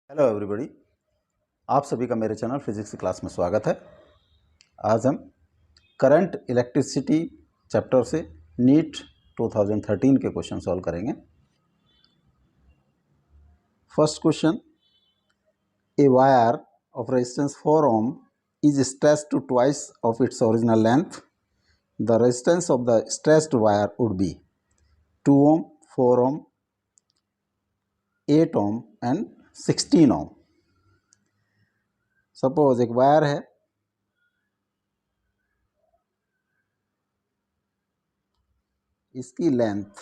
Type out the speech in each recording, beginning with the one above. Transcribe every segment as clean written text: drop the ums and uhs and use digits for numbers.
Hello everybody, आप सभी का मेरे चैनल फिजिक्स की क्लास में स्वागत है। आज हम करंट इलेक्ट्रिसिटी चैप्टर से नीट 2013 के क्वेश्चन सॉल्व करेंगे। First question, a wire of resistance 4 ohm is stretched to twice of its original length. The resistance of the stretched wire would be 2 ohm, 4 ohm, 8 ohm and 16 ohm. Suppose एक wire है, इसकी length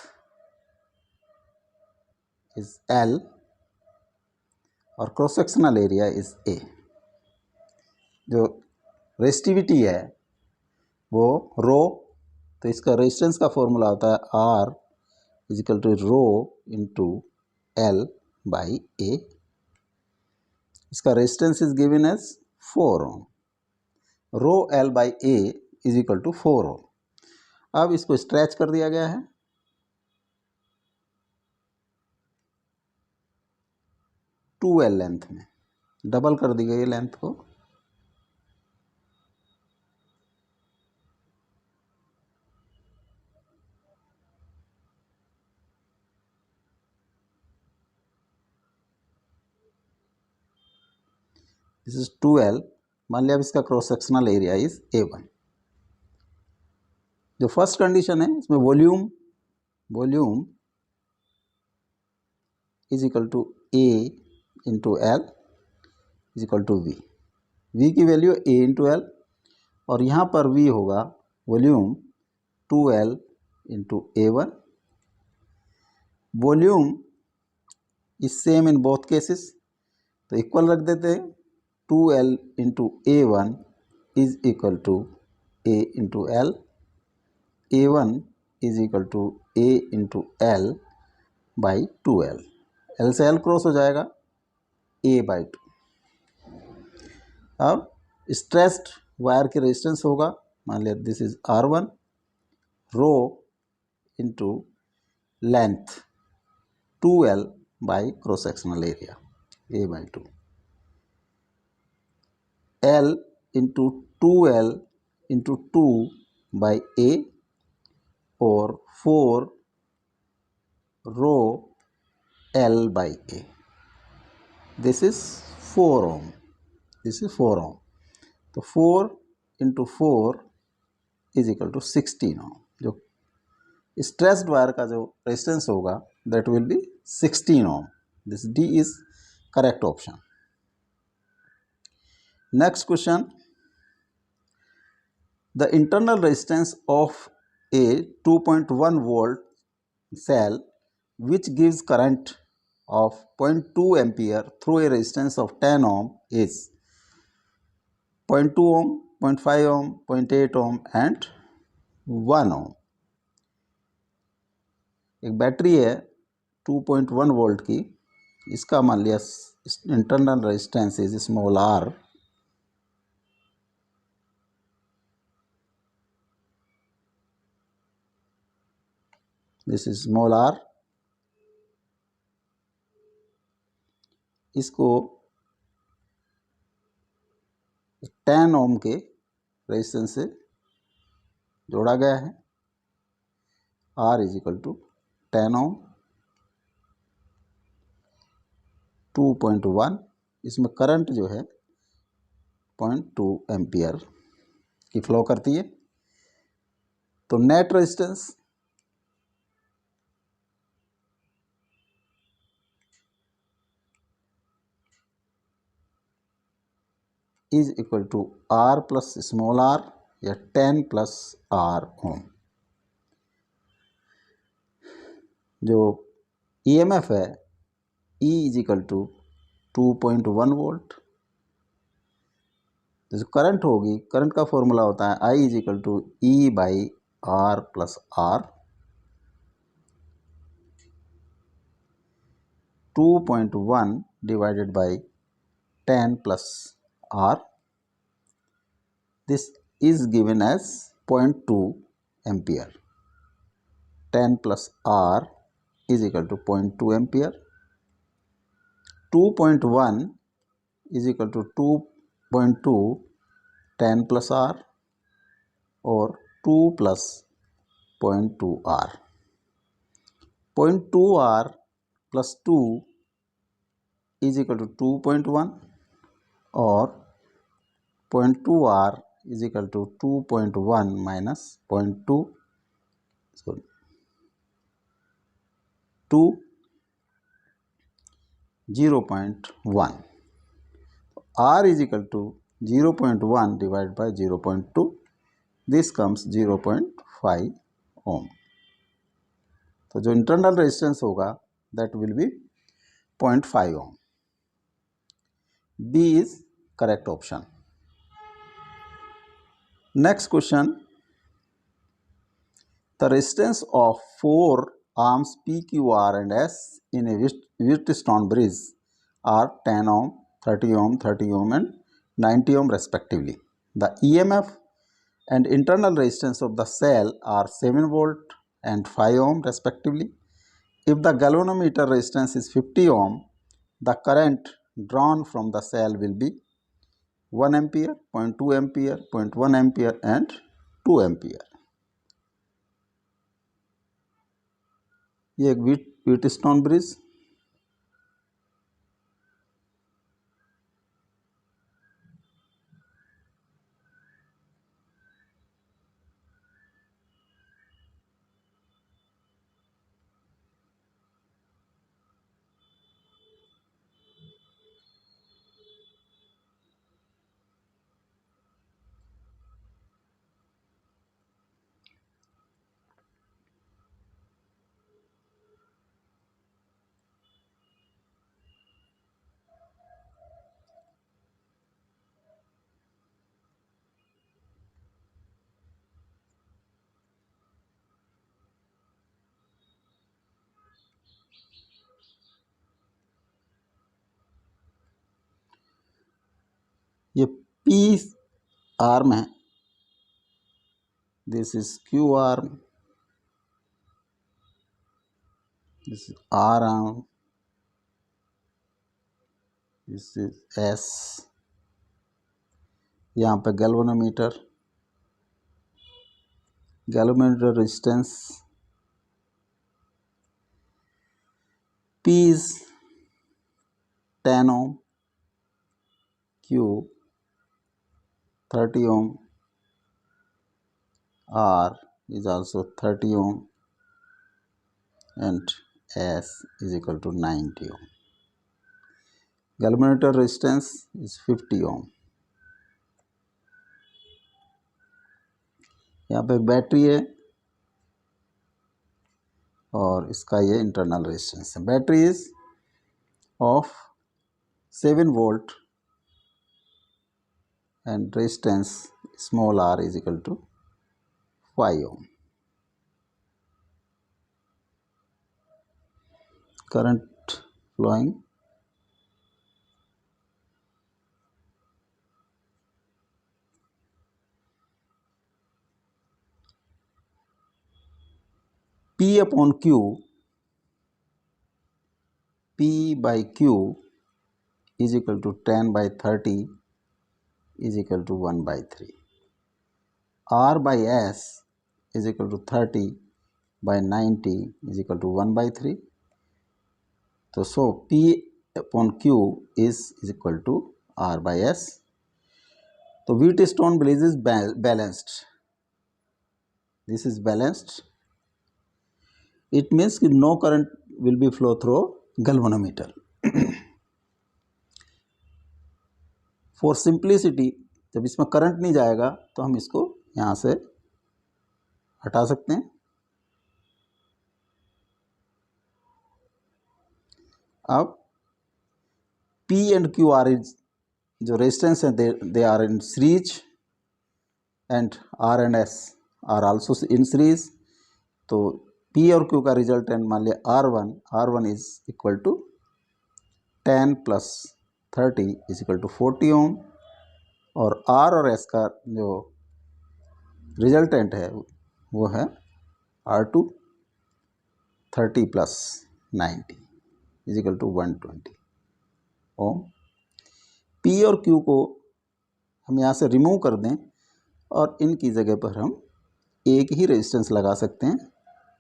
is L और cross sectional area is A। जो resistivity है वो रो, तो इसका resistance का फॉर्मूला होता है R is equal to rho into L by A। इसका resistance is given as 4 ohm। Rho L by A is equal to 4 ohm। अब इसको स्ट्रेच कर दिया गया है, 2L लेंथ में, डबल कर दी गई लेंथ को। This is 2L। मान लिया अब इसका cross sectional area is A1। जो फर्स्ट कंडीशन है इसमें volume is equal to A into L is equal to V की वैल्यू A इंटू L और यहाँ पर V होगा volume 2L into A1। Volume is same in both cases, तो equal रख देते हैं। 2L into A1 is equal to A into L। A1 is equal to A into L by 2L। L से L cross हो जाएगा, A by 2। अब stressed wire की resistance होगा, मान लिया this is R1, rho into length 2L by cross sectional area A by 2। L into 2L into 2 by A और 4 rho L by A। This is 4 ohm। This is 4 ohm। तो 4 into 4 is equal to 16 ohm। जो stressed wire का जो resistance होगा that will be 16 ohm। This D is correct option. Next question, the internal resistance of a 2.1 volt cell which gives current of 0.2 ampere through a resistance of 10 ohm is 0.2 ohm, 0.5 ohm, 0.8 ohm and 1 ohm। एक battery है 2.1 volt की, इसका मान लिया internal resistance is small r। This is small r। इसको 10 ओम के resistance से जोड़ा गया है। R इज इक्वल टू 10 ओम, 2.1। इसमें करंट जो है 0.2 एम्पियर की फ्लो करती है। तो net resistance is equal to R plus small r या 10 प्लस R ओम। जो EMF है E is equal to 2.1 volt. जो करंट होगी, करंट का फॉर्मूला होता है I is equal to E by R plus R। 2.1 divided by 10 plus R. This is given as 0.2 ampere। 10 plus R is equal to 0.2 ampere। 2.1 is equal to 2.2 10 plus R or 2 plus 0.2 R. 0.2 R plus 2 is equal to 2.1 or 0.2 R is equal to 2.1 minus 0.2, so 2, 0.1. R is equal to 0.1 divided by 0.2. This comes 0.5 ohm. तो जो internal resistance होगा that will B 0.5 ohm. B is correct option. Next question. The resistance of 4 arms P, Q, R and S in a Wheatstone bridge are 10 ohm, 30 ohm, 30 ohm and 90 ohm respectively. The EMF and internal resistance of the cell are 7 volt and 5 ohm respectively. If the galvanometer resistance is 50 ohm, the current drawn from the cell will be 1 ampere, 0.2 ampere, 0.1 ampere and 2 ampere. ये एक Wheatstone bridge, ये P arm है, this is Q arm, this is R arm, this is S. यहाँ पे galvanometer resistance P is 10 ohm, Q 30 ohm, R is also 30 ohm and S is equal to 90 ohm. Galvanometer resistance is 50 ohm. यहाँ पे एक battery है और इसका ये internal resistance है. Battery is of 7 volt and resistance small r is equal to 5 ohm. Current flowing P upon Q, P by Q is equal to 10 by 30 is equal to 1 by 3. R by S is equal to 30 by 90 is equal to 1 by 3. So P upon Q is equal to R by S. So Wheatstone bridge is balanced. This is balanced. It means कि no current will be flow through galvanometer. For simplicity, जब इसमें current नहीं जाएगा तो हम इसको यहाँ से हटा सकते हैं. अब P and Q are जो रेजिस्टेंस है they are in series and R and S are also in series. तो P और Q का रिजल्टेंट मान लिया R1 is equal to 10 plus 30 is equal to 40 ohm और R और S का जो रिजल्टेंट है वो है R2 30 plus 90 is equal to 120. Ohm. P और क्यू को हम यहाँ से रिमूव कर दें और इनकी जगह पर हम एक ही रेजिस्टेंस लगा सकते हैं,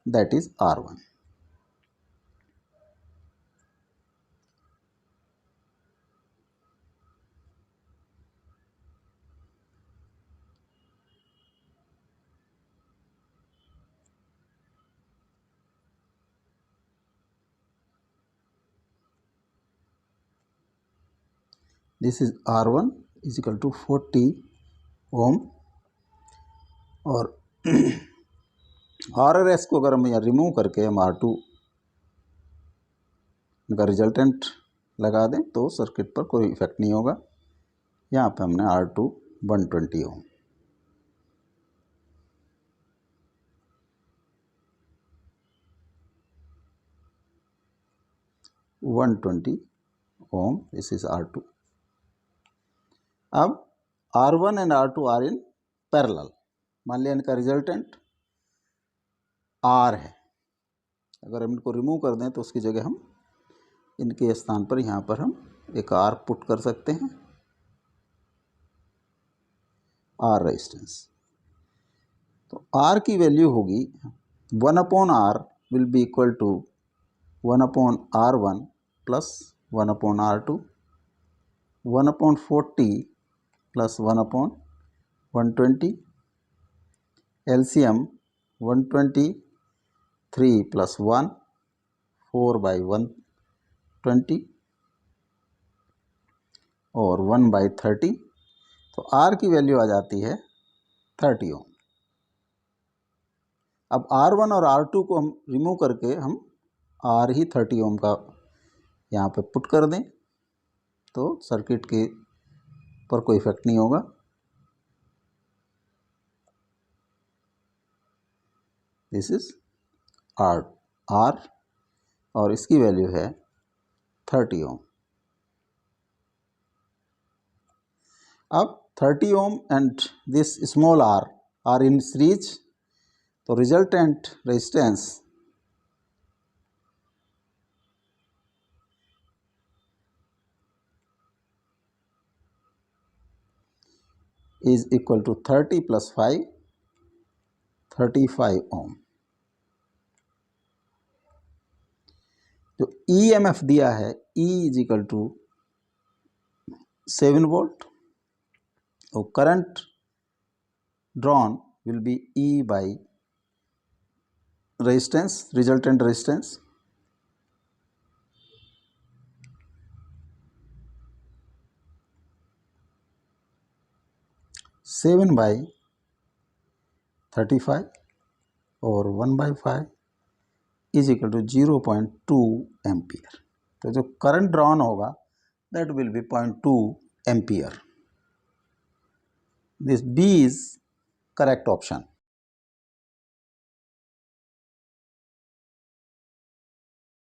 that is R1। This is R1 is equal to 40 ohm. और आर और एस को अगर हम यहाँ रिमूव करके हम R2 का रिजल्टेंट लगा दें तो सर्किट पर कोई इफेक्ट नहीं होगा। यहाँ पे हमने R2 120 Om, 120 Om, this is R2। अब R1 and R2 are in parallel. मान लिया इनका रिजल्टेंट R है, अगर हम इनको रिमूव कर दें तो उसकी जगह हम इनके स्थान पर यहाँ पर हम एक R पुट कर सकते हैं, R रेजिस्टेंस। तो R की वैल्यू होगी 1/R will be equal to 1/R1 plus 1/R2, 1/40 plus 1/120, LCM 123 plus 1, 4/120 और 1/30। तो R की वैल्यू आ जाती है 30 ओम। अब R1 और R2 को हम रिमूव करके हम R ही 30 ओम का यहाँ पे पुट कर दें तो सर्किट के पर कोई इफेक्ट नहीं होगा। दिस इज R और इसकी वैल्यू है 30 ओम। अब 30 ohm and this small r R in series, तो resultant resistance is equal to 30 plus 5, 35 ohm. जो EMF दिया है E is equal to 7 volt, तो current drawn will be E by resistance, resultant resistance. Seven by 35 और 1/5 is equal to 0.2 ampere. तो जो current drawn होगा that will be 0.2 ampere. This B is correct option.